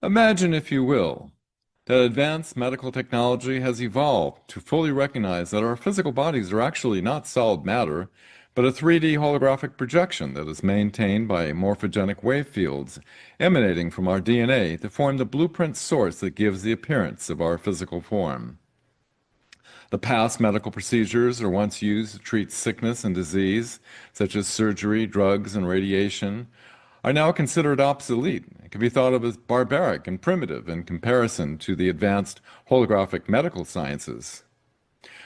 Imagine, if you will, that advanced medical technology has evolved to fully recognize that our physical bodies are actually not solid matter, but a 3D holographic projection that is maintained by morphogenic wave fields emanating from our DNA to form the blueprint source that gives the appearance of our physical form. The past medical procedures are once used to treat sickness and disease, such as surgery, drugs, and radiation, are now considered obsolete. It can be thought of as barbaric and primitive in comparison to the advanced holographic medical sciences.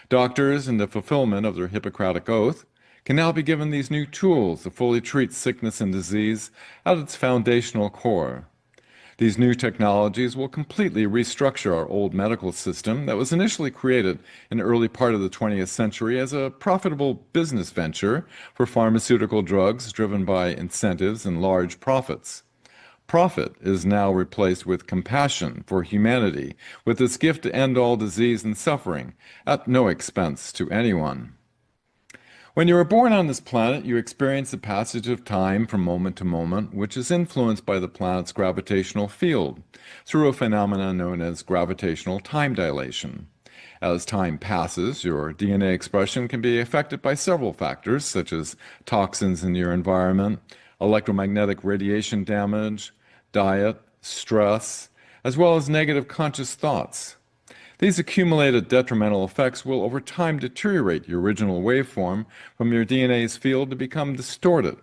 Doctors, in the fulfillment of their Hippocratic oath, can now be given these new tools to fully treat sickness and disease at its foundational core. These new technologies will completely restructure our old medical system that was initially created in the early part of the 20th century as a profitable business venture for pharmaceutical drugs driven by incentives and large profits. Profit is now replaced with compassion for humanity, with its gift to end all disease and suffering at no expense to anyone. When you are born on this planet, you experience the passage of time from moment to moment, which is influenced by the planet's gravitational field through a phenomenon known as gravitational time dilation. As time passes, your DNA expression can be affected by several factors, such as toxins in your environment, electromagnetic radiation damage, diet, stress, as well as negative conscious thoughts. These accumulated detrimental effects will over time deteriorate your original waveform from your DNA's field to become distorted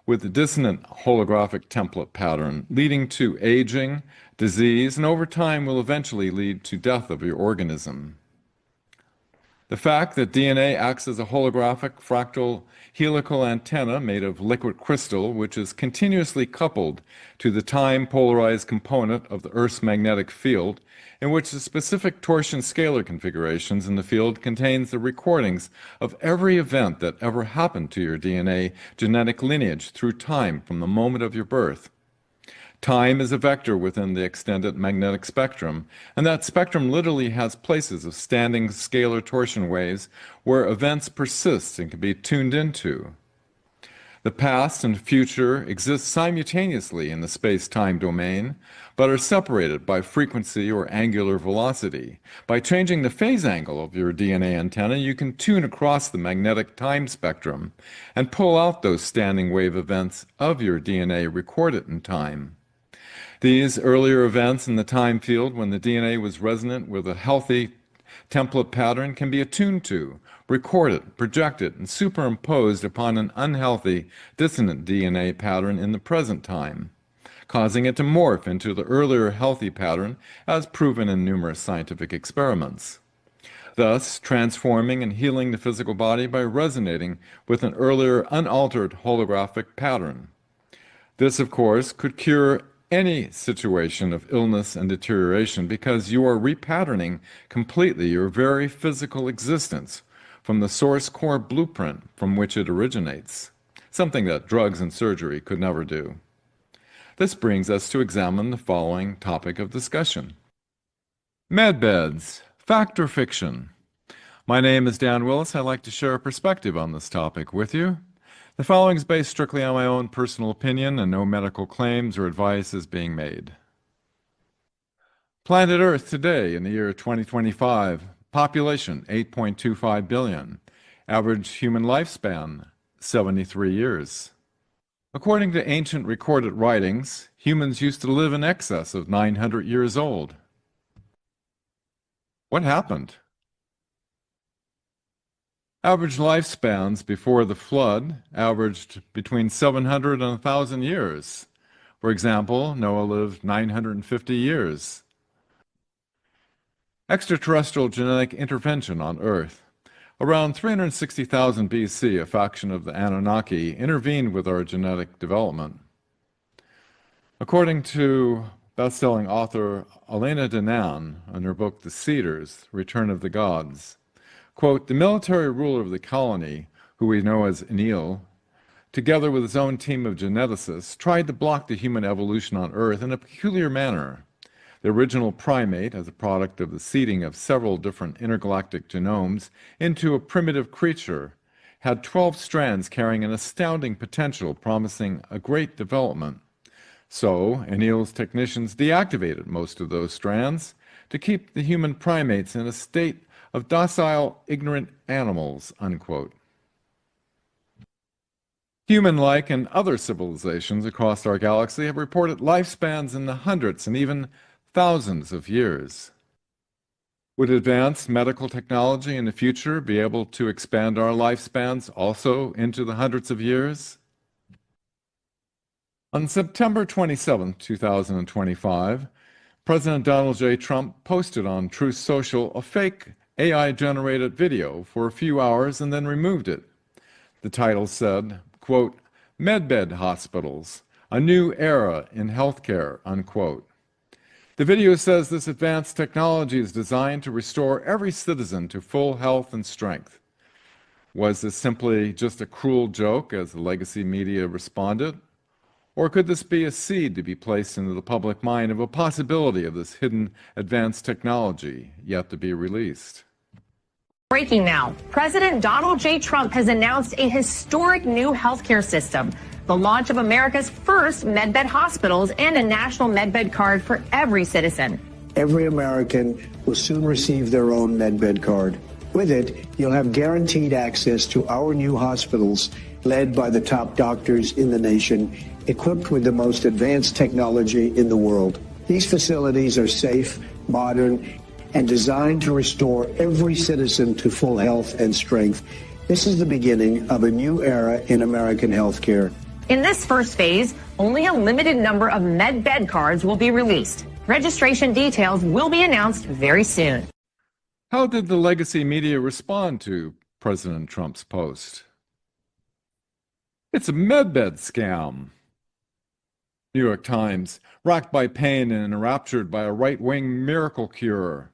with a dissonant holographic template pattern, leading to aging, disease, and over time will eventually lead to death of your organism. The fact that DNA acts as a holographic fractal helical antenna made of liquid crystal, which is continuously coupled to the time-polarized component of the Earth's magnetic field, in which the specific torsion scalar configurations in the field contains the recordings of every event that ever happened to your DNA genetic lineage through time from the moment of your birth. Time is a vector within the extended magnetic spectrum, and that spectrum literally has places of standing scalar torsion waves where events persist and can be tuned into. The past and future exist simultaneously in the space-time domain, but are separated by frequency or angular velocity. By changing the phase angle of your DNA antenna, you can tune across the magnetic time spectrum and pull out those standing wave events of your DNA recorded in time. These earlier events in the time field, when the DNA was resonant with a healthy template pattern, can be attuned to, recorded, projected, and superimposed upon an unhealthy, dissonant DNA pattern in the present time, causing it to morph into the earlier healthy pattern as proven in numerous scientific experiments, thus transforming and healing the physical body by resonating with an earlier unaltered holographic pattern. This, of course, could cure any situation of illness and deterioration because you are repatterning completely your very physical existence from the source core blueprint from which it originates, something that drugs and surgery could never do. This brings us to examine the following topic of discussion. Medbeds, fact or fiction? My name is Dan Willis. I'd like to share a perspective on this topic with you. The following is based strictly on my own personal opinion, and no medical claims or advice is being made. Planet Earth today, in the year 2025, population 8.25 billion, average human lifespan 73 years. According to ancient recorded writings, humans used to live in excess of 900 years old. What happened? Average lifespans before the flood averaged between 700 and 1,000 years. For example, Noah lived 950 years. Extraterrestrial genetic intervention on Earth. Around 360,000 BC, a faction of the Anunnaki intervened with our genetic development. According to best-selling author Elena Danaan in her book The Cedars, Return of the Gods, quote, the military ruler of the colony, who we know as Enlil, together with his own team of geneticists, tried to block the human evolution on Earth in a peculiar manner. The original primate, as a product of the seeding of several different intergalactic genomes into a primitive creature, had 12 strands carrying an astounding potential, promising a great development. So, Anil's technicians deactivated most of those strands to keep the human primates in a state of docile, ignorant animals, unquote. Human-like and other civilizations across our galaxy have reported lifespans in the hundreds and even thousands of years. Would advanced medical technology in the future be able to expand our lifespans also into the hundreds of years? On September 27, 2025, President Donald J. Trump posted on Truth Social a fake AI-generated video for a few hours and then removed it. The title said, quote, "Medbed hospitals, a new era in healthcare," unquote. The video says this advanced technology is designed to restore every citizen to full health and strength. Was this simply just a cruel joke, as the legacy media responded? Or could this be a seed to be placed into the public mind of a possibility of this hidden advanced technology yet to be released? Breaking now, President Donald J. Trump has announced a historic new healthcare system, the launch of America's first medbed hospitals and a national medbed card for every citizen. Every American will soon receive their own medbed card. With it, you'll have guaranteed access to our new hospitals led by the top doctors in the nation, equipped with the most advanced technology in the world. These facilities are safe, modern, and designed to restore every citizen to full health and strength. This is the beginning of a new era in American healthcare. In this first phase, only a limited number of medbed cards will be released. Registration details will be announced very soon. How did the legacy media respond to President Trump's post? It's a medbed scam. New York Times, racked by pain and enraptured by a right-wing miracle cure.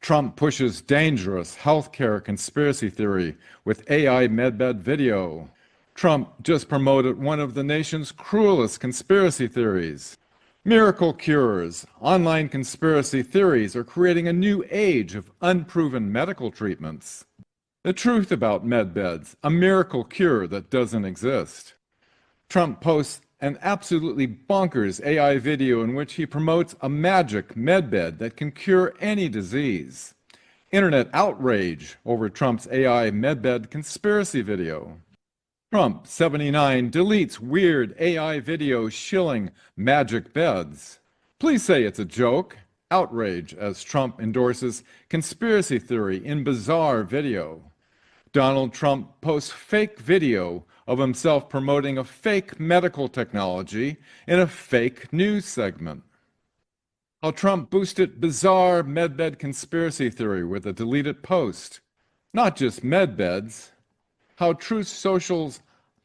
Trump pushes dangerous healthcare conspiracy theory with AI medbed video. Trump just promoted one of the nation's cruelest conspiracy theories. Miracle cures, online conspiracy theories are creating a new age of unproven medical treatments. The truth about medbeds, a miracle cure that doesn't exist. Trump posts an absolutely bonkers AI video in which he promotes a magic medbed that can cure any disease. Internet outrage over Trump's AI medbed conspiracy video. Trump, 79, deletes weird AI video shilling magic beds. Please say it's a joke. Outrage as Trump endorses conspiracy theory in bizarre video. Donald Trump posts fake video of himself promoting a fake medical technology in a fake news segment. How Trump boosted bizarre medbed conspiracy theory with a deleted post. Not just medbeds. How Truth Social's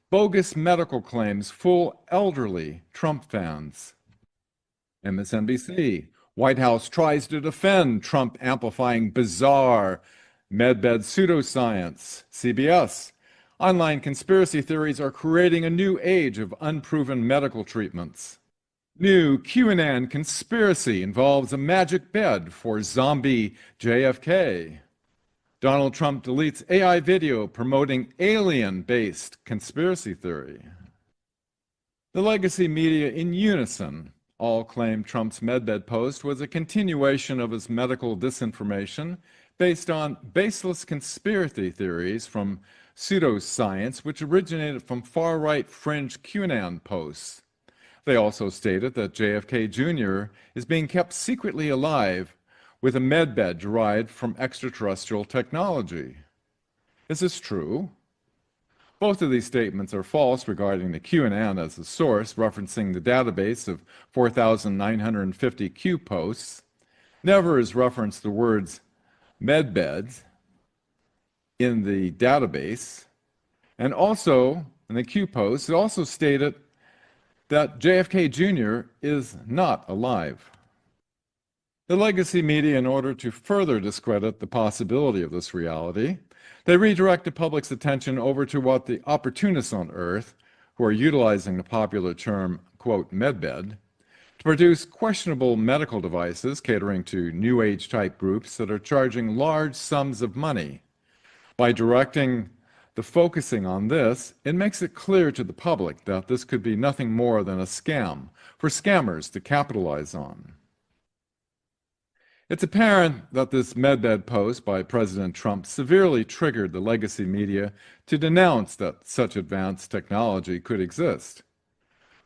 bogus medical claims fool elderly Trump fans. MSNBC, White House tries to defend Trump amplifying bizarre medbed pseudoscience. CBS, online conspiracy theories are creating a new age of unproven medical treatments. New QAnon conspiracy involves a magic bed for zombie JFK. Donald Trump deletes AI video promoting alien-based conspiracy theory. The legacy media in unison all claim Trump's medbed post was a continuation of his medical disinformation based on baseless conspiracy theories from pseudoscience, which originated from far-right fringe QAnon posts. They also stated that JFK Jr. is being kept secretly alive with a medbed derived from extraterrestrial technology. Is this true? Both of these statements are false regarding the QAnon as a source, referencing the database of 4,950 Q posts. Never is referenced the words medbeds in the database. And also, in the Q posts, it also stated that JFK Jr. is not alive. The legacy media, in order to further discredit the possibility of this reality, they redirect the public's attention over to what the opportunists on Earth, who are utilizing the popular term, quote, medbed, to produce questionable medical devices catering to New Age type groups that are charging large sums of money. By directing The focusing on this, it makes it clear to the public that this could be nothing more than a scam for scammers to capitalize on. It's apparent that this Medbed post by President Trump severely triggered the legacy media to denounce that such advanced technology could exist.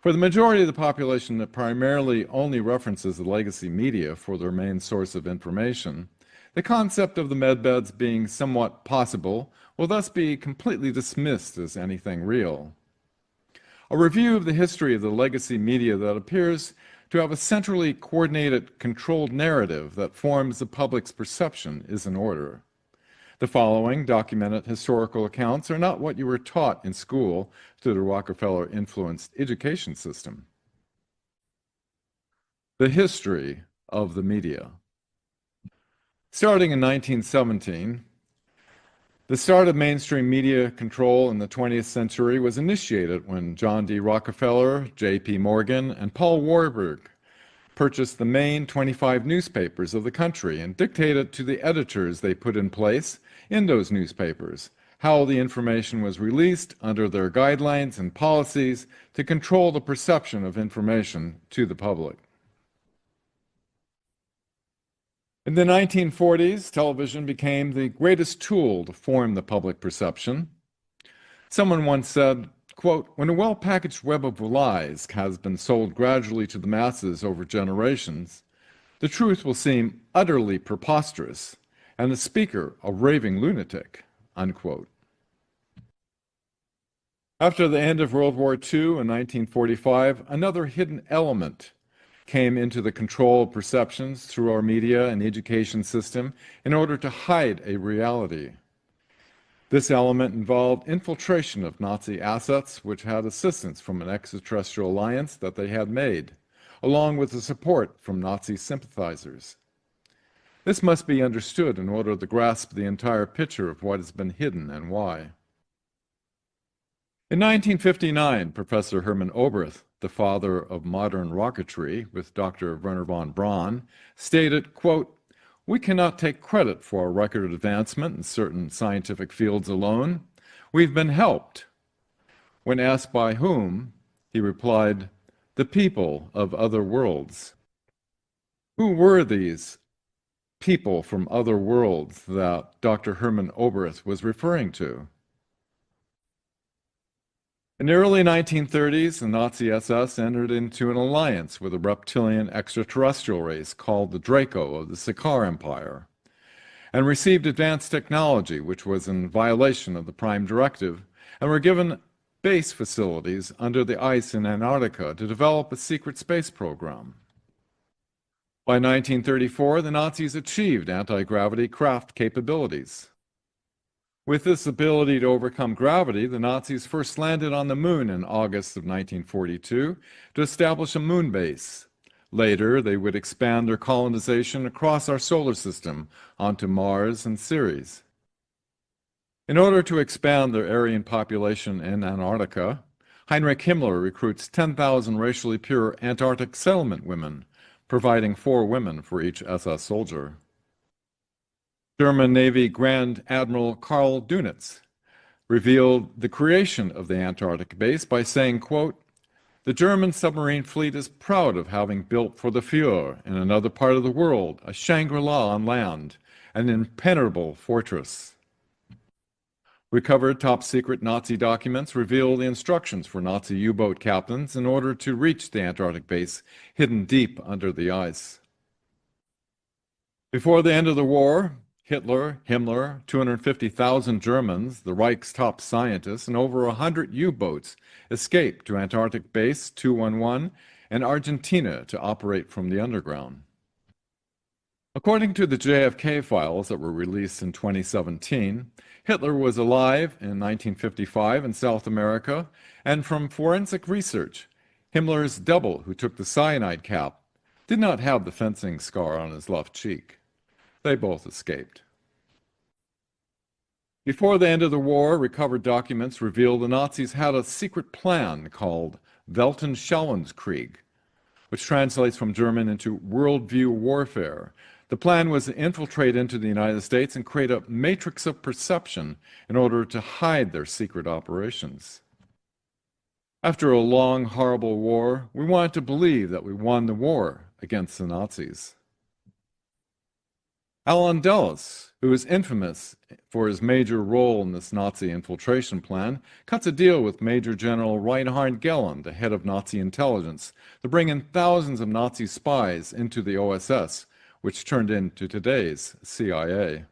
For the majority of the population that primarily only references the legacy media for their main source of information, the concept of the Medbeds being somewhat possible will thus be completely dismissed as anything real. A review of the history of the legacy media that appears to have a centrally coordinated, controlled narrative that forms the public's perception is in order. The following documented historical accounts are not what you were taught in school through the Rockefeller-influenced education system. The history of the media. Starting in 1917, the start of mainstream media control in the 20th century was initiated when John D. Rockefeller, J.P. Morgan, and Paul Warburg purchased the main 25 newspapers of the country and dictated to the editors they put in place in those newspapers how the information was released under their guidelines and policies to control the perception of information to the public. In the 1940s, television became the greatest tool to form the public perception. Someone once said, quote, "When a well-packaged web of lies has been sold gradually to the masses over generations, the truth will seem utterly preposterous, and the speaker a raving lunatic," unquote. After the end of World War II in 1945, another hidden element came into the control of perceptions through our media and education system in order to hide a reality. This element involved infiltration of Nazi assets, which had assistance from an extraterrestrial alliance that they had made, along with the support from Nazi sympathizers. This must be understood in order to grasp the entire picture of what has been hidden and why. In 1959, Professor Hermann Oberth, the father of modern rocketry, with Dr. Werner von Braun, stated, quote, "We cannot take credit for our record advancement in certain scientific fields alone. We've been helped." When asked by whom, he replied, "The people of other worlds." Who were these people from other worlds that Dr. Hermann Oberth was referring to? In the early 1930s, the Nazi SS entered into an alliance with a reptilian extraterrestrial race called the Draco of the Sakar Empire, and received advanced technology which was in violation of the Prime Directive, and were given base facilities under the ice in Antarctica to develop a secret space program. By 1934, the Nazis achieved anti-gravity craft capabilities. With this ability to overcome gravity, the Nazis first landed on the moon in August of 1942 to establish a moon base. Later, they would expand their colonization across our solar system onto Mars and Ceres. In order to expand their Aryan population in Antarctica, Heinrich Himmler recruits 10,000 racially pure Antarctic settlement women, providing 4 women for each SS soldier. German Navy Grand Admiral Karl Dönitz revealed the creation of the Antarctic base by saying, quote, "The German submarine fleet is proud of having built for the Führer in another part of the world a Shangri-La on land, an impenetrable fortress." Recovered top-secret Nazi documents reveal the instructions for Nazi U-boat captains in order to reach the Antarctic base hidden deep under the ice. Before the end of the war, Hitler, Himmler, 250,000 Germans, the Reich's top scientists, and over 100 U-boats escaped to Antarctic Base 211 and Argentina to operate from the underground. According to the JFK files that were released in 2017, Hitler was alive in 1955 in South America, and from forensic research, Himmler's double, who took the cyanide cap, did not have the fencing scar on his left cheek. They both escaped. Before the end of the war, recovered documents reveal the Nazis had a secret plan called Weltanschauungskrieg, which translates from German into worldview warfare, The plan was to infiltrate into the United States and create a matrix of perception in order to hide their secret operations. After a long, horrible war, we wanted to believe that we won the war against the Nazis. Allen Dulles, who is infamous for his major role in this Nazi infiltration plan, cuts a deal with Major General Reinhard Gehlen, the head of Nazi intelligence, to bring in thousands of Nazi spies into the OSS, which turned into today's CIA.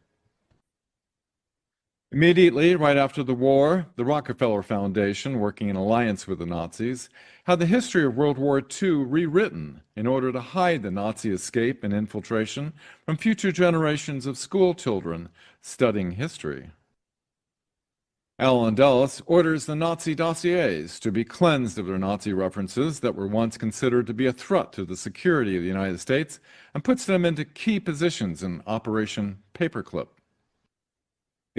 Immediately, right after the war, the Rockefeller Foundation, working in alliance with the Nazis, had the history of World War II rewritten in order to hide the Nazi escape and infiltration from future generations of school children studying history. Allen Dulles orders the Nazi dossiers to be cleansed of their Nazi references that were once considered to be a threat to the security of the United States and puts them into key positions in Operation Paperclip.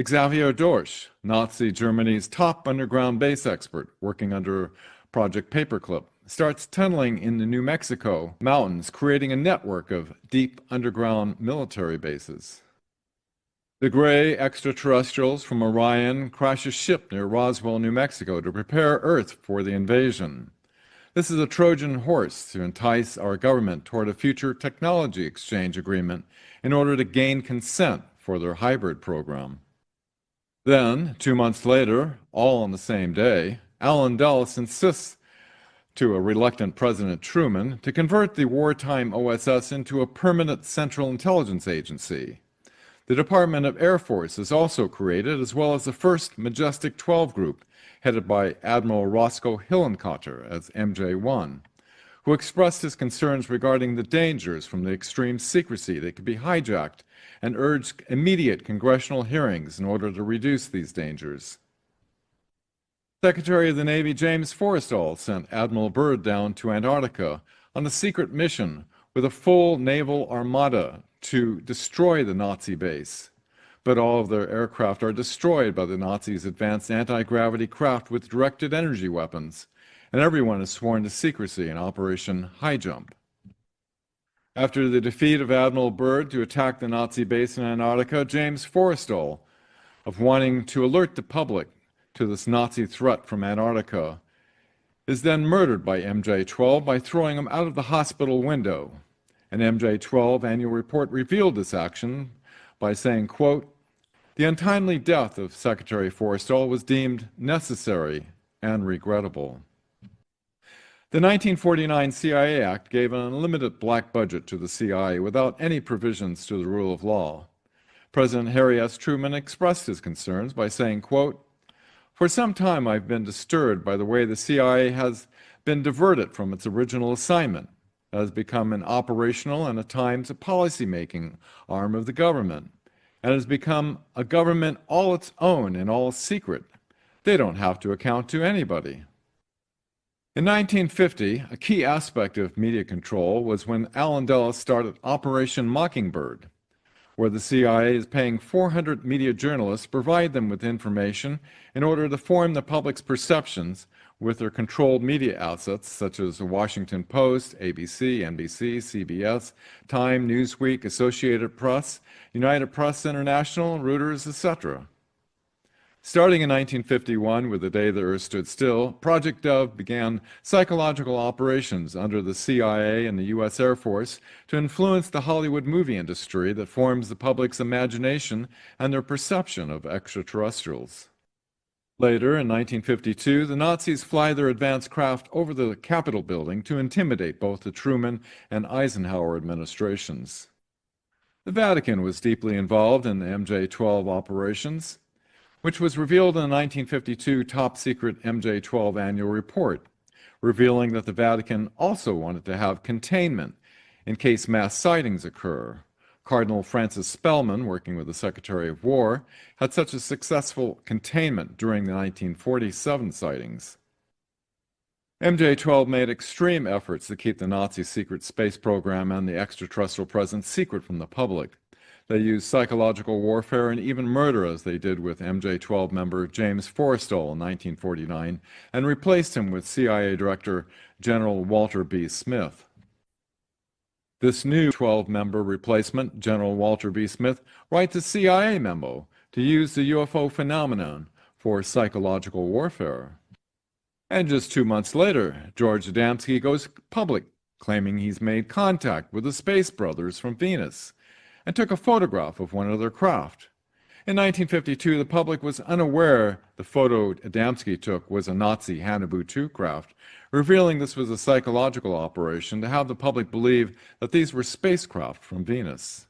Xavier Dorsch, Nazi Germany's top underground base expert working under Project Paperclip, starts tunneling in the New Mexico mountains, creating a network of deep underground military bases. The gray extraterrestrials from Orion crash a ship near Roswell, New Mexico to prepare Earth for the invasion. This is a Trojan horse to entice our government toward a future technology exchange agreement in order to gain consent for their hybrid program. Then, 2 months later, all on the same day, Allen Dulles insists to a reluctant President Truman to convert the wartime OSS into a permanent Central Intelligence Agency. The Department of Air Force is also created, as well as the first Majestic 12 Group, headed by Admiral Roscoe Hillenkotter as MJ-1, who expressed his concerns regarding the dangers from the extreme secrecy that could be hijacked and urged immediate congressional hearings in order to reduce these dangers. Secretary of the Navy James Forrestal sent Admiral Byrd down to Antarctica on a secret mission with a full naval armada to destroy the Nazi base. But all of their aircraft are destroyed by the Nazis' advanced anti-gravity craft with directed energy weapons, and everyone is sworn to secrecy in Operation High Jump. After the defeat of Admiral Byrd to attack the Nazi base in Antarctica, James Forrestal, of wanting to alert the public to this Nazi threat from Antarctica, is then murdered by MJ-12 by throwing him out of the hospital window. An MJ-12 annual report revealed this action by saying, quote, "The untimely death of Secretary Forrestal was deemed necessary and regrettable." The 1949 CIA Act gave an unlimited black budget to the CIA without any provisions to the rule of law. President Harry S. Truman expressed his concerns by saying, quote, "For some time I've been disturbed by the way the CIA has been diverted from its original assignment. It has become an operational and at times a policy-making arm of the government, and has become a government all its own and all secret. They don't have to account to anybody." In 1950, a key aspect of media control was when Allen Dulles started Operation Mockingbird, where the CIA is paying 400 media journalists to provide them with information in order to form the public's perceptions with their controlled media assets such as the Washington Post, ABC, NBC, CBS, Time, Newsweek, Associated Press, United Press International, Reuters, etc. Starting in 1951, with the day the Earth stood still, Project Dove began psychological operations under the CIA and the U.S. Air Force to influence the Hollywood movie industry that forms the public's imagination and their perception of extraterrestrials. Later, in 1952, the Nazis fly their advanced craft over the Capitol building to intimidate both the Truman and Eisenhower administrations. The Vatican was deeply involved in the MJ-12 operations, which was revealed in the 1952 top-secret MJ-12 annual report, revealing that the Vatican also wanted to have containment in case mass sightings occur. Cardinal Francis Spellman, working with the Secretary of War, had such a successful containment during the 1947 sightings. MJ-12 made extreme efforts to keep the Nazi secret space program and the extraterrestrial presence secret from the public. They used psychological warfare and even murder, as they did with MJ-12 member James Forrestal in 1949, and replaced him with CIA Director General Walter B. Smith. This new 12-member replacement, General Walter B. Smith, writes a CIA memo to use the UFO phenomenon for psychological warfare. And just 2 months later, George Adamski goes public, claiming he's made contact with the Space Brothers from Venus and took a photograph of one of their craft. In 1952, the public was unaware the photo Adamski took was a Nazi Haunebu 2 craft, revealing this was a psychological operation to have the public believe that these were spacecraft from Venus.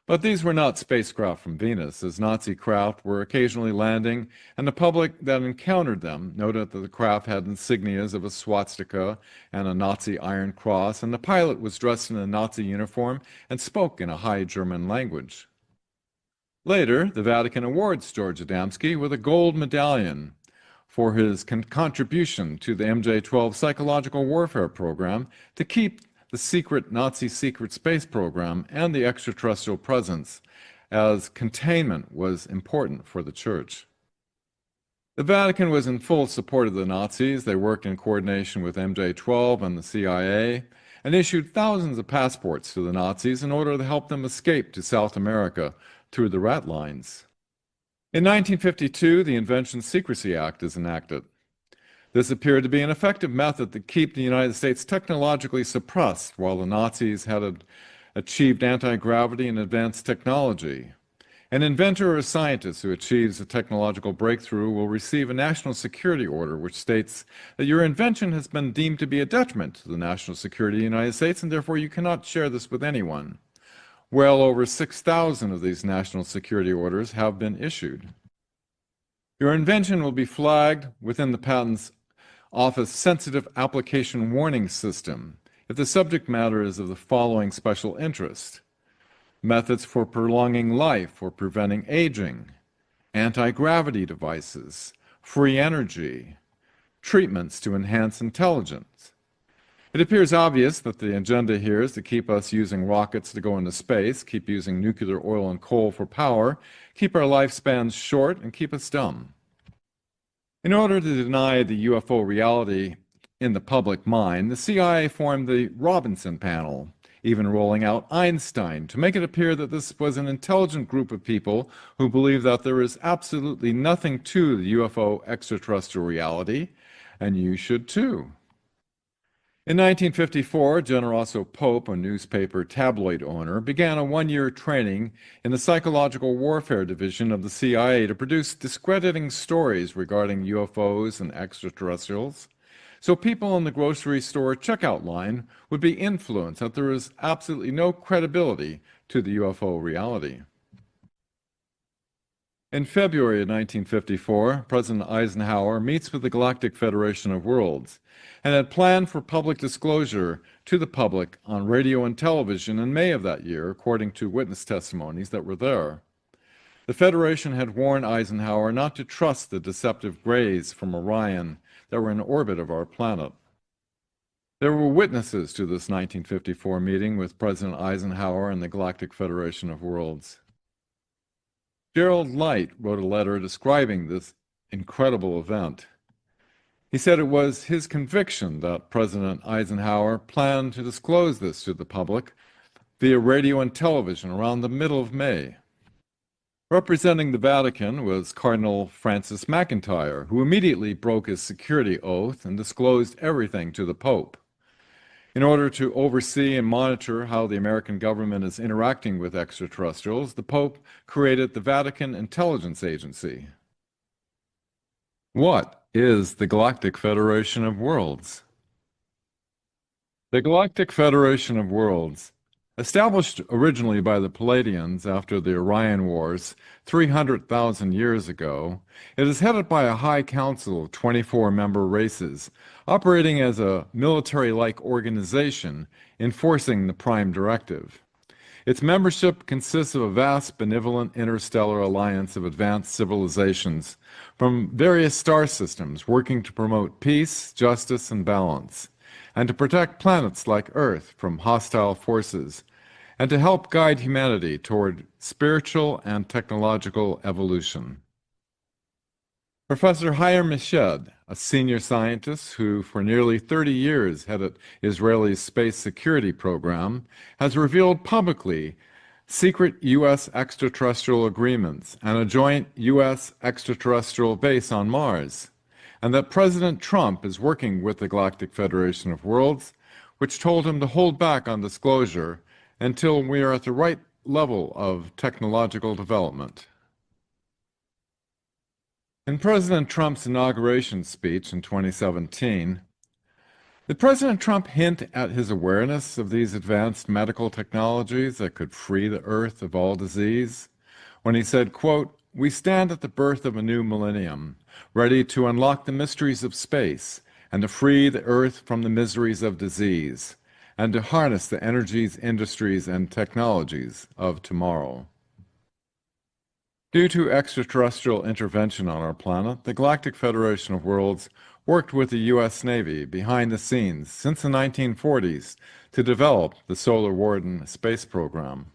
But these were not spacecraft from Venus, as Nazi craft were occasionally landing, and the public that encountered them noted that the craft had insignias of a swastika and a Nazi Iron Cross, and the pilot was dressed in a Nazi uniform and spoke in a High German language. Later, the Vatican awards George Adamski with a gold medallion for his contribution to the MJ-12 psychological warfare program to keep the secret Nazi secret space program and the extraterrestrial presence, as containment was important for the Church. The Vatican was in full support of the Nazis. They worked in coordination with MJ-12 and the CIA and issued thousands of passports to the Nazis in order to help them escape to South America through the rat lines. In 1952, the Invention Secrecy Act is enacted. This appeared to be an effective method to keep the United States technologically suppressed while the Nazis had achieved anti-gravity and advanced technology. An inventor or scientist who achieves a technological breakthrough will receive a national security order which states that your invention has been deemed to be a detriment to the national security of the United States and therefore you cannot share this with anyone. Well over 6,000 of these national security orders have been issued. Your invention will be flagged within the Patents Office Sensitive Application Warning System if the subject matter is of the following special interest: methods for prolonging life or preventing aging, anti-gravity devices, free energy, treatments to enhance intelligence. It appears obvious that the agenda here is to keep us using rockets to go into space, keep using nuclear, oil, and coal for power, keep our lifespans short, and keep us dumb. In order to deny the UFO reality in the public mind, the CIA formed the Robinson Panel, even rolling out Einstein to make it appear that this was an intelligent group of people who believe that there is absolutely nothing to the UFO extraterrestrial reality, and you should too. In 1954, Generoso Pope, a newspaper tabloid owner, began a one-year training in the Psychological Warfare Division of the CIA to produce discrediting stories regarding UFOs and extraterrestrials, so people in the grocery store checkout line would be influenced that there is absolutely no credibility to the UFO reality. In February of 1954, President Eisenhower meets with the Galactic Federation of Worlds and had planned for public disclosure to the public on radio and television in May of that year, according to witness testimonies that were there. The Federation had warned Eisenhower not to trust the deceptive grays from Orion that were in orbit of our planet. There were witnesses to this 1954 meeting with President Eisenhower and the Galactic Federation of Worlds. Gerald Light wrote a letter describing this incredible event. He said it was his conviction that President Eisenhower planned to disclose this to the public via radio and television around the middle of May. Representing the Vatican was Cardinal Francis McIntyre, who immediately broke his security oath and disclosed everything to the Pope. In order to oversee and monitor how the American government is interacting with extraterrestrials, the Pope created the Vatican Intelligence Agency. What is the Galactic Federation of Worlds? The Galactic Federation of Worlds, established originally by the Palladians after the Orion Wars 300,000 years ago, it is headed by a high council of 24-member races, operating as a military-like organization enforcing the Prime Directive. Its membership consists of a vast, benevolent interstellar alliance of advanced civilizations from various star systems working to promote peace, justice, and balance, and to protect planets like Earth from hostile forces, and to help guide humanity toward spiritual and technological evolution. Professor Hayer Mished, a senior scientist who for nearly 30 years headed Israel's space security program, has revealed publicly secret U.S. extraterrestrial agreements and a joint U.S. extraterrestrial base on Mars, and that President Trump is working with the Galactic Federation of Worlds, which told him to hold back on disclosure until we are at the right level of technological development. In President Trump's inauguration speech in 2017, did President Trump hint at his awareness of these advanced medical technologies that could free the Earth of all disease? When he said, quote, "We stand at the birth of a new millennium, ready to unlock the mysteries of space and to free the Earth from the miseries of disease, and to harness the energies, industries, and technologies of tomorrow." Due to extraterrestrial intervention on our planet, the Galactic Federation of Worlds worked with the U.S. Navy behind the scenes since the 1940s to develop the Solar Warden space program.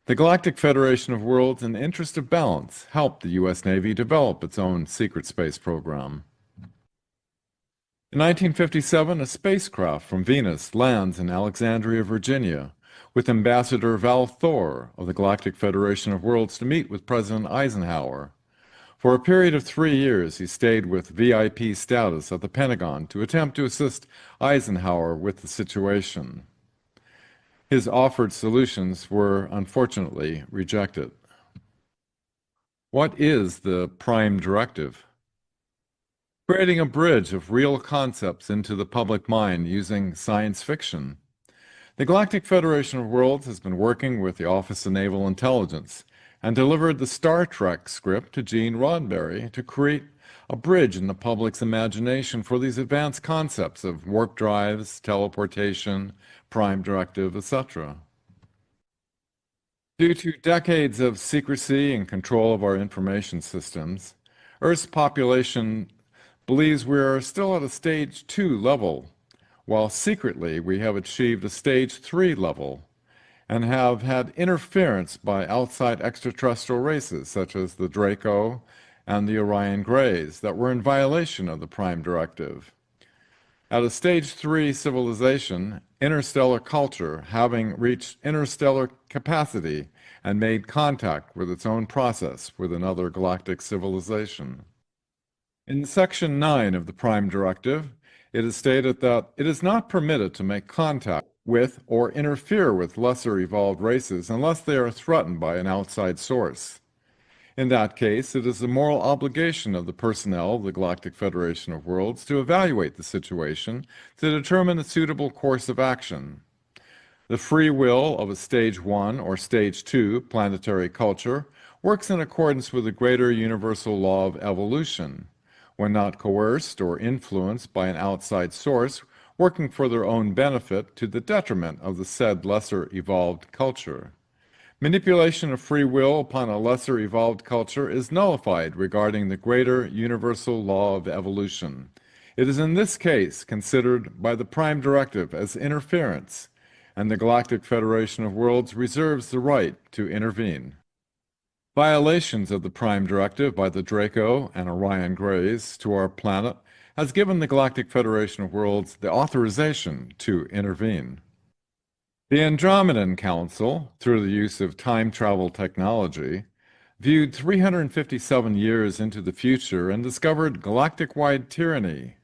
The Galactic Federation of Worlds, in the interest of balance, helped the U.S. Navy develop its own secret space program. In 1957, a spacecraft from Venus lands in Alexandria, Virginia, with Ambassador Val Thor of the Galactic Federation of Worlds to meet with President Eisenhower. For a period of 3 years, he stayed with VIP status at the Pentagon to attempt to assist Eisenhower with the situation. His offered solutions were unfortunately rejected. What is the Prime Directive? Creating a bridge of real concepts into the public mind using science fiction. The Galactic Federation of Worlds has been working with the Office of Naval Intelligence and delivered the Star Trek script to Gene Roddenberry to create a bridge in the public's imagination for these advanced concepts of warp drives, teleportation, Prime Directive, etc. Due to decades of secrecy and control of our information systems, Earth's population believes we are still at a stage 2 level, while secretly we have achieved a stage 3 level and have had interference by outside extraterrestrial races such as the Draco and the Orion Greys that were in violation of the Prime Directive. At a stage 3 civilization, interstellar culture, having reached interstellar capacity and made contact with its own process with another galactic civilization. In Section 9 of the Prime Directive, it is stated that it is not permitted to make contact with or interfere with lesser evolved races unless they are threatened by an outside source. In that case, it is the moral obligation of the personnel of the Galactic Federation of Worlds to evaluate the situation to determine a suitable course of action. The free will of a Stage 1 or Stage 2 planetary culture works in accordance with the greater universal law of evolution, when not coerced or influenced by an outside source working for their own benefit to the detriment of the said lesser evolved culture. Manipulation of free will upon a lesser evolved culture is nullified regarding the greater universal law of evolution. It is in this case considered by the Prime Directive as interference, and the Galactic Federation of Worlds reserves the right to intervene. Violations of the Prime Directive by the Draco and Orion Greys to our planet has given the Galactic Federation of Worlds the authorization to intervene. The Andromedan Council, through the use of time travel technology, viewed 357 years into the future and discovered galactic-wide tyranny.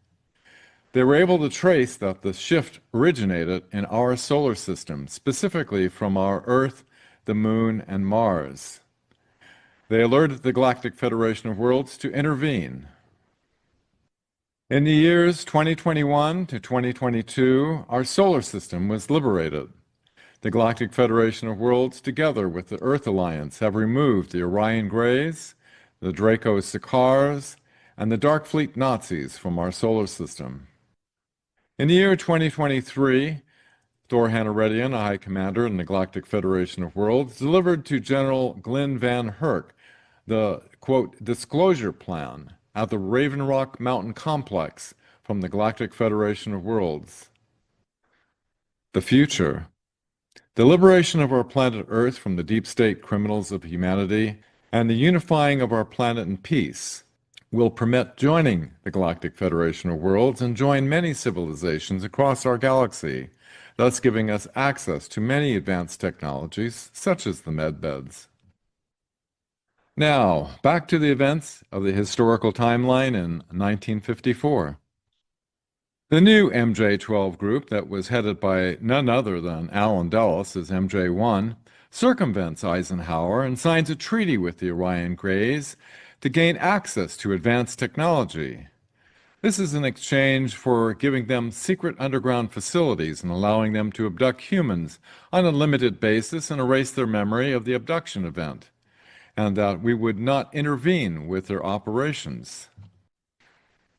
They were able to trace that the shift originated in our solar system, specifically from our Earth, the Moon, and Mars. They alerted the Galactic Federation of Worlds to intervene. In the years 2021 to 2022, our solar system was liberated. The Galactic Federation of Worlds, together with the Earth Alliance, have removed the Orion Greys, the Draco Sicars, and the Dark Fleet Nazis from our solar system. In the year 2023, Thor Hanaredian, a High Commander in the Galactic Federation of Worlds, delivered to General Glenn Van Herk the, quote, disclosure plan at the Raven Rock Mountain Complex from the Galactic Federation of Worlds. The future. The liberation of our planet Earth from the deep state criminals of humanity and the unifying of our planet in peace will permit joining the Galactic Federation of Worlds and join many civilizations across our galaxy, thus giving us access to many advanced technologies, such as the Medbeds. Now, back to the events of the historical timeline in 1954. The new MJ-12 group that was headed by none other than Allen Dulles as MJ-1 circumvents Eisenhower and signs a treaty with the Orion Greys to gain access to advanced technology. This is in exchange for giving them secret underground facilities and allowing them to abduct humans on a limited basis and erase their memory of the abduction event, and that we would not intervene with their operations.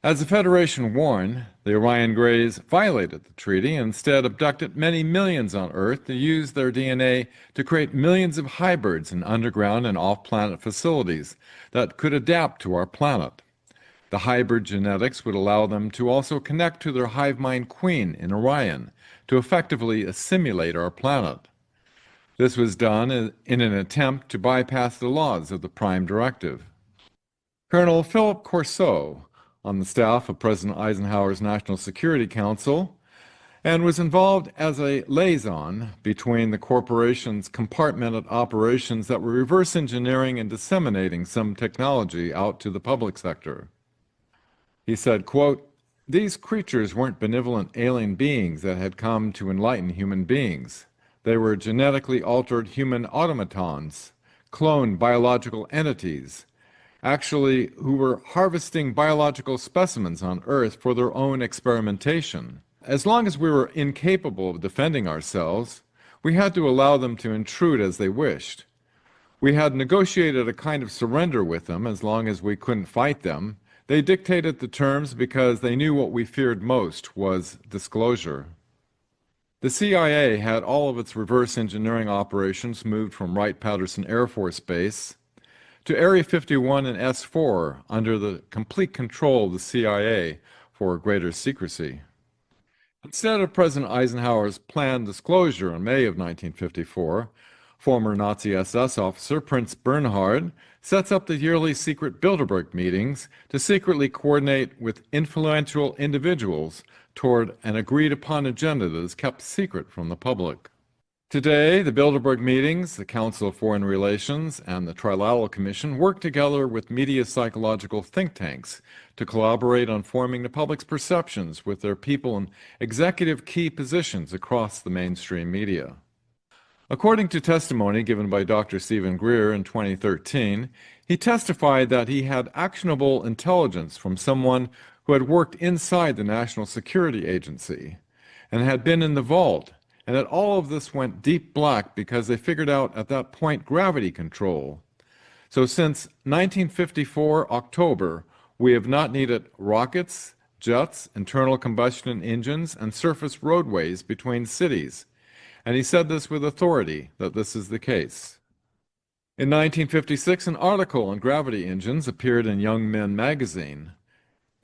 As the Federation warned, the Orion Greys violated the treaty and instead abducted many millions on Earth to use their DNA to create millions of hybrids in underground and off-planet facilities that could adapt to our planet. The hybrid genetics would allow them to also connect to their hive mind queen in Orion to effectively assimilate our planet. This was done in an attempt to bypass the laws of the Prime Directive. Colonel Philip Corso, on the staff of President Eisenhower's National Security Council, and was involved as a liaison between the corporation's compartmented operations that were reverse engineering and disseminating some technology out to the public sector. He said, quote, "These creatures weren't benevolent alien beings that had come to enlighten human beings. They were genetically altered human automatons, cloned biological entities, actually who were harvesting biological specimens on Earth for their own experimentation. As long as we were incapable of defending ourselves, we had to allow them to intrude as they wished. We had negotiated a kind of surrender with them as long as we couldn't fight them. They dictated the terms because they knew what we feared most was disclosure." The CIA had all of its reverse engineering operations moved from Wright-Patterson Air Force Base to Area 51 and S4 under the complete control of the CIA for greater secrecy. Instead of President Eisenhower's planned disclosure in May of 1954, former Nazi SS officer Prince Bernhard sets up the yearly secret Bilderberg meetings to secretly coordinate with influential individuals toward an agreed-upon agenda that is kept secret from the public. Today, the Bilderberg meetings, the Council of Foreign Relations, and the Trilateral Commission work together with media psychological think tanks to collaborate on forming the public's perceptions with their people in executive key positions across the mainstream media. According to testimony given by Dr. Stephen Greer in 2013, he testified that he had actionable intelligence from someone who had worked inside the National Security Agency and had been in the vault, and that all of this went deep black because they figured out at that point gravity control. So since 1954 October, we have not needed rockets, jets, internal combustion engines, and surface roadways between cities. And he said this with authority, that this is the case. In 1956, an article on gravity engines appeared in Young Men magazine.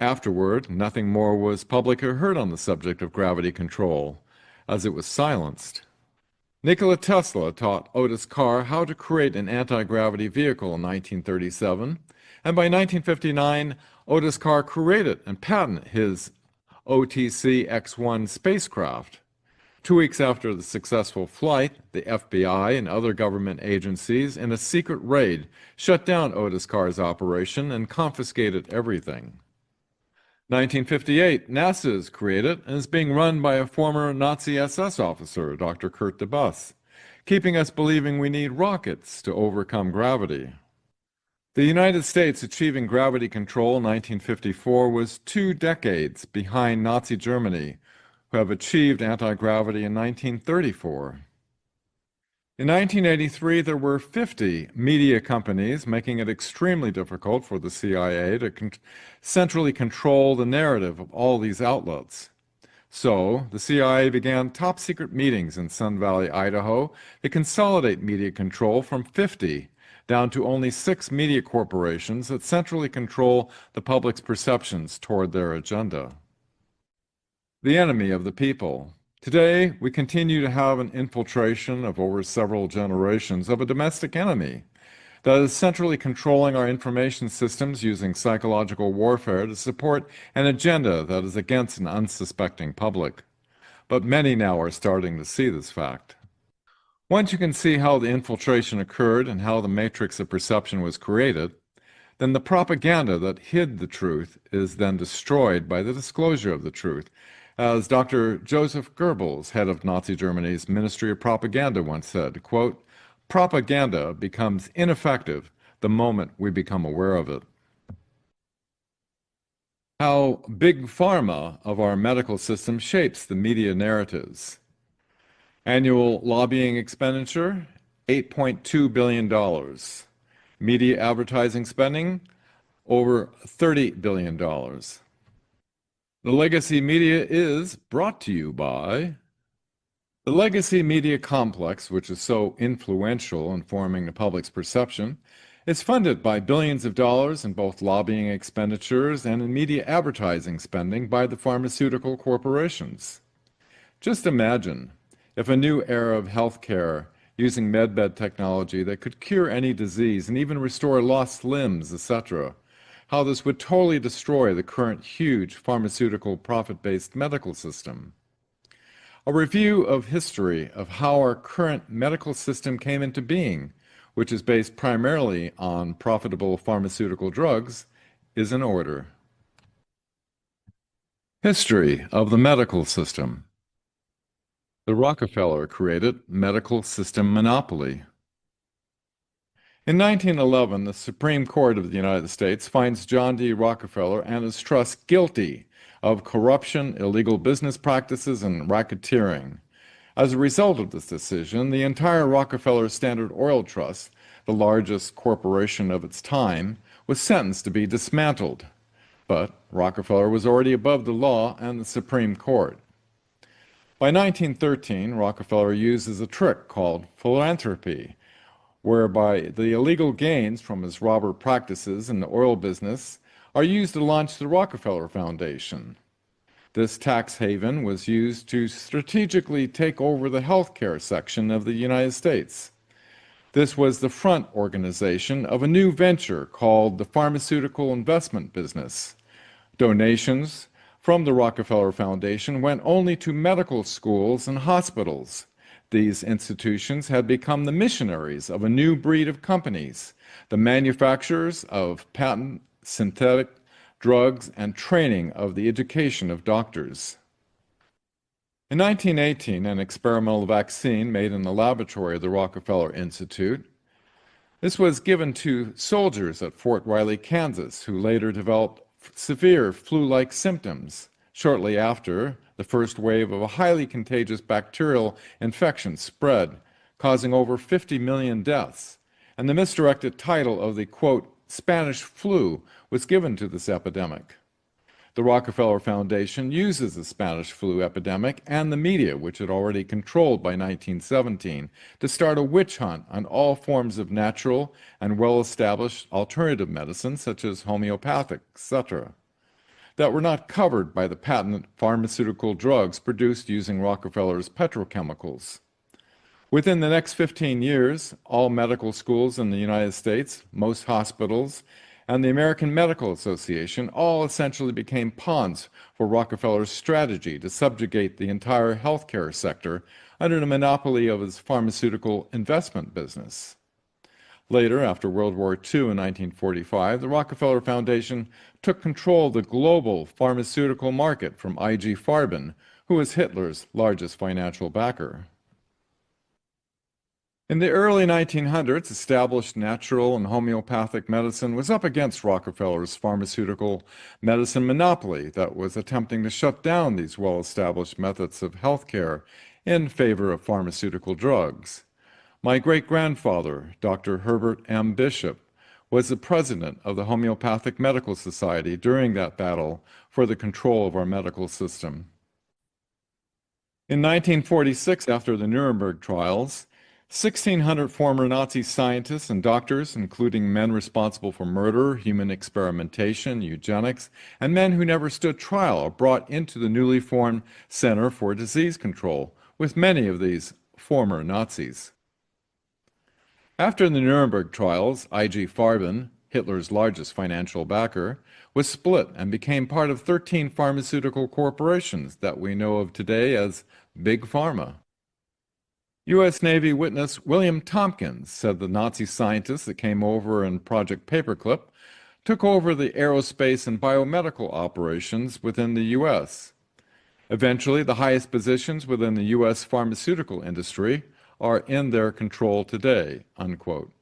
Afterward, nothing more was public or heard on the subject of gravity control, as it was silenced. Nikola Tesla taught Otis Carr how to create an anti-gravity vehicle in 1937, and by 1959, Otis Carr created and patented his OTC X-1 spacecraft. 2 weeks after the successful flight, the FBI and other government agencies, in a secret raid, shut down Otis Carr's operation and confiscated everything. 1958, NASA is created and is being run by a former Nazi SS officer, Dr. Kurt de Bus, keeping us believing we need rockets to overcome gravity. The United States achieving gravity control in 1954 was 2 decades behind Nazi Germany, who have achieved anti-gravity in 1934. In 1983, there were 50 media companies, making it extremely difficult for the CIA to centrally control the narrative of all these outlets. So, the CIA began top-secret meetings in Sun Valley, Idaho, to consolidate media control from 50 down to only 6 media corporations that centrally control the public's perceptions toward their agenda. The enemy of the people. Today, we continue to have an infiltration of over several generations of a domestic enemy that is centrally controlling our information systems using psychological warfare to support an agenda that is against an unsuspecting public. But many now are starting to see this fact. Once you can see how the infiltration occurred and how the matrix of perception was created, then the propaganda that hid the truth is then destroyed by the disclosure of the truth. As Dr. Joseph Goebbels, head of Nazi Germany's Ministry of Propaganda, once said, quote, "Propaganda becomes ineffective the moment we become aware of it." How Big Pharma of our medical system shapes the media narratives. Annual lobbying expenditure, $8.2 billion. Media advertising spending, over $30 billion. The legacy media is brought to you by the legacy media complex, which is so influential in forming the public's perception, is funded by billions of dollars in both lobbying expenditures and in media advertising spending by the pharmaceutical corporations. Just imagine if a new era of healthcare using medbed technology that could cure any disease and even restore lost limbs, etc., how this would totally destroy the current huge pharmaceutical profit-based medical system. A review of history of how our current medical system came into being, which is based primarily on profitable pharmaceutical drugs, is in order. History of the medical system. The Rockefeller created medical system monopoly. In 1911, the Supreme Court of the United States finds John D. Rockefeller and his trust guilty of corruption, illegal business practices, and racketeering. As a result of this decision, the entire Rockefeller Standard Oil Trust, the largest corporation of its time, was sentenced to be dismantled. But Rockefeller was already above the law and the Supreme Court. By 1913, Rockefeller uses a trick called philanthropy, whereby the illegal gains from his robber practices in the oil business are used to launch the Rockefeller Foundation. This tax haven was used to strategically take over the healthcare section of the United States. This was the front organization of a new venture called the pharmaceutical investment business. Donations from the Rockefeller Foundation went only to medical schools and hospitals. These institutions had become the missionaries of a new breed of companies, the manufacturers of patent synthetic drugs and training of the education of doctors. In 1918, an experimental vaccine made in the laboratory of the Rockefeller Institute. This was given to soldiers at Fort Riley, Kansas, who later developed severe flu-like symptoms. Shortly after, the first wave of a highly contagious bacterial infection spread, causing over 50 million deaths, and the misdirected title of the, quote, Spanish flu was given to this epidemic. The Rockefeller Foundation uses the Spanish flu epidemic and the media, which it already controlled by 1917, to start a witch hunt on all forms of natural and well-established alternative medicine, such as homeopathic, etc., that were not covered by the patented pharmaceutical drugs produced using Rockefeller's petrochemicals. Within the next 15 years, all medical schools in the United States, most hospitals, and the American Medical Association all essentially became pawns for Rockefeller's strategy to subjugate the entire healthcare sector under the monopoly of his pharmaceutical investment business. Later, after World War II in 1945, the Rockefeller Foundation took control of the global pharmaceutical market from I.G. Farben, who was Hitler's largest financial backer. In the early 1900s, established natural and homeopathic medicine was up against Rockefeller's pharmaceutical medicine monopoly that was attempting to shut down these well-established methods of healthcare in favor of pharmaceutical drugs. My great-grandfather, Dr. Herbert M. Bishop, was the president of the Homeopathic Medical Society during that battle for the control of our medical system. In 1946, after the Nuremberg trials, 1,600 former Nazi scientists and doctors, including men responsible for murder, human experimentation, eugenics, and men who never stood trial, are brought into the newly formed Center for Disease Control, with many of these former Nazis. After the Nuremberg trials, I.G. Farben, Hitler's largest financial backer, was split and became part of 13 pharmaceutical corporations that we know of today as Big Pharma. U.S. Navy witness William Tompkins said the Nazi scientists that came over in Project Paperclip took over the aerospace and biomedical operations within the U.S. Eventually, the highest positions within the U.S. pharmaceutical industry are in their control today, unquote.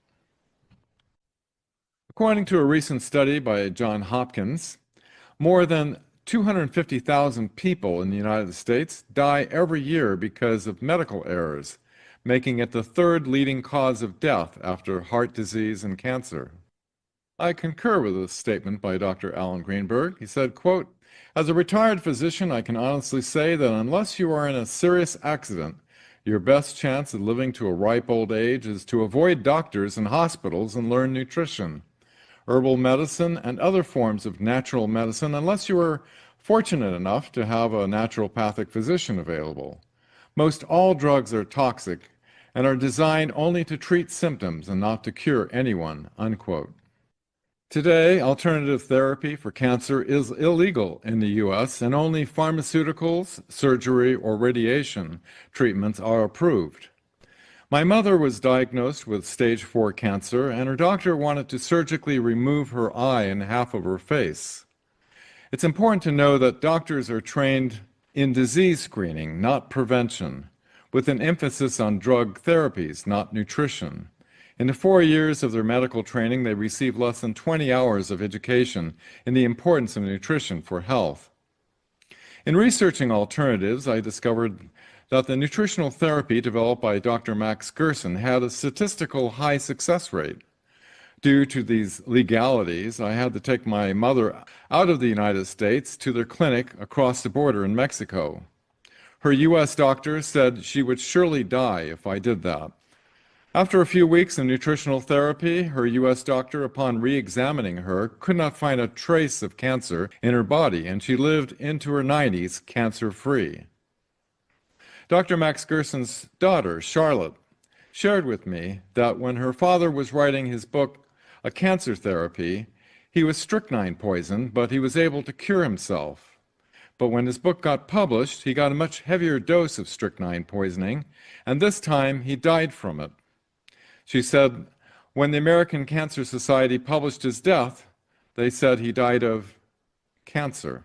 According to a recent study by Johns Hopkins, more than 250,000 people in the United States die every year because of medical errors, making it the third leading cause of death after heart disease and cancer. I concur with this statement by Dr. Alan Greenberg. He said, quote, "As a retired physician, I can honestly say that unless you are in a serious accident, your best chance of living to a ripe old age is to avoid doctors and hospitals and learn nutrition, herbal medicine, and other forms of natural medicine, unless you are fortunate enough to have a naturopathic physician available. Most all drugs are toxic and are designed only to treat symptoms and not to cure anyone," unquote. Today, alternative therapy for cancer is illegal in the U.S., and only pharmaceuticals, surgery, or radiation treatments are approved. My mother was diagnosed with stage 4 cancer, and her doctor wanted to surgically remove her eye and half of her face. It's important to know that doctors are trained in disease screening, not prevention, with an emphasis on drug therapies, not nutrition. In the 4 years of their medical training, they receive less than 20 hours of education in the importance of nutrition for health. In researching alternatives, I discovered that the nutritional therapy developed by Dr. Max Gerson had a statistical high success rate. Due to these legalities, I had to take my mother out of the United States to their clinic across the border in Mexico. Her U.S. doctor said she would surely die if I did that. After a few weeks of nutritional therapy, her U.S. doctor, upon re-examining her, could not find a trace of cancer in her body, and she lived into her 90s cancer-free. Dr. Max Gerson's daughter, Charlotte, shared with me that when her father was writing his book, A Cancer Therapy, he was strychnine poisoned, but he was able to cure himself. But when his book got published, he got a much heavier dose of strychnine poisoning, and this time he died from it. She said, when the American Cancer Society published his death, they said he died of cancer.